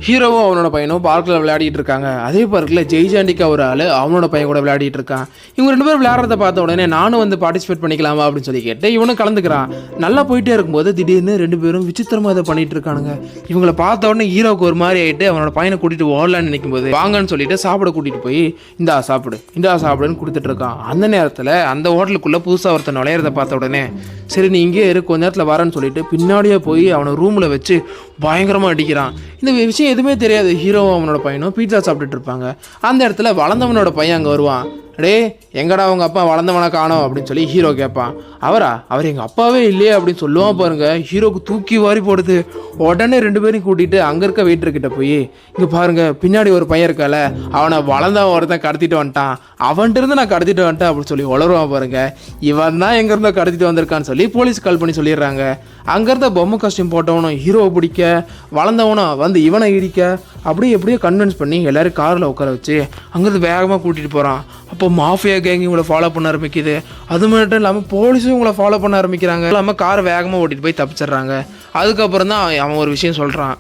ஹீரோவும் அவனோட பையனும் பார்க்கில் விளையாடிட்டு இருக்காங்க. அதே பார்க்கில் ஜெய்ஜாண்டிக்கா ஒரு ஆள் அவனோட பையன் கூட விளையாடிட்டு இருக்கான். இவங்க 2 பேரும் விளையாடுறத பார்த்த உடனே நானும் வந்து பார்ட்டிசிபேட் பண்ணிக்கலாமா அப்படின்னு சொல்லி கேட்டு இவனும் கலந்துக்கிறான். நல்லா போயிட்டே இருக்கும்போது திடீர்னு 2 பேரும் விசித்திரமாக இதை பண்ணிட்டு இருக்கானுங்க. இவங்களை பார்த்த உடனே ஹீரோவுக்கு ஒரு மாதிரி ஆகிட்டு அவனோட பையனை கூட்டிட்டு ஓடலான்னு நினைக்கும் போது வாங்கன்னு சொல்லிட்டு சாப்பிட கூட்டிட்டு போய் இந்தா சாப்பிடுன்னு கொடுத்துட்டு இருக்கான். அந்த நேரத்தில் அந்த ஹோட்டலுக்குள்ள புதுசாக ஒருத்தன் நுழையிறத பார்த்த உடனே சரி நீ இங்கே இரு கொஞ்ச நேரத்தில் வரேன்னு சொல்லிட்டு பின்னாடியே போய் அவனை ரூமில் வச்சு பயங்கரமாக அடிக்கிறான். இந்த விஷயம் எதுவுமே தெரியாது. ஹீரோவும் அவனோட பையனும் பீட்சா சாப்பிட்டுட்டு இருப்பாங்க. அந்த இடத்துல வளர்ந்தவனோட பையன் அங்கே வருவான். டே எங்கடா அவங்க அப்பா வளர்ந்தவனை காணோம் அப்படின்னு சொல்லி ஹீரோ கேட்பான். அவர் எங்கள் அப்பாவே இல்லையே அப்படின்னு சொல்லுவான் பாருங்க. ஹீரோக்கு தூக்கி வாரி போடுது. உடனே 2 பேரையும் கூட்டிகிட்டு அங்கே இருக்க வெயிட்டர்கிட்ட போய் இங்கே பாருங்க பின்னாடி ஒரு பையன் இருக்கால அவனை வளர்ந்தவன் ஒருத்தன் கடத்திட்டு வந்துட்டான், அவன்கிட்ட நான் கடத்திட்டு வந்துட்டேன் அப்படின்னு சொல்லி உளருவான் பாருங்க. இவன் தான் எங்கேருந்தோ கடத்திட்டு வந்திருக்கான்னு சொல்லி போலீஸ் கால் பண்ணி சொல்லிடுறாங்க. அங்கேருந்த பொம்மை காஸ்டியூம் போட்டவனும் ஹீரோவை பிடிக்க வளர்ந்தவனும் வந்து இவனை இடிக்க எப்படியோ கன்வின்ஸ் பண்ணி எல்லோரும் காரில் உட்கார வச்சு அங்கேருந்து வேகமாக கூட்டிகிட்டு போகிறான். அப்போ மாஃபியா கேங் இவங்களை ஃபாலோ பண்ண ஆரம்பிக்குது. அது மட்டும் இல்லாமல் போலீஸும் இவங்களை ஃபாலோ பண்ண ஆரம்பிக்கிறாங்க. இல்லாமல் காரை வேகமாக ஓட்டிகிட்டு போய் தப்பிச்சிடுறாங்க. அதுக்கப்புறம் தான் அவன் ஒரு விஷயம் சொல்கிறான்.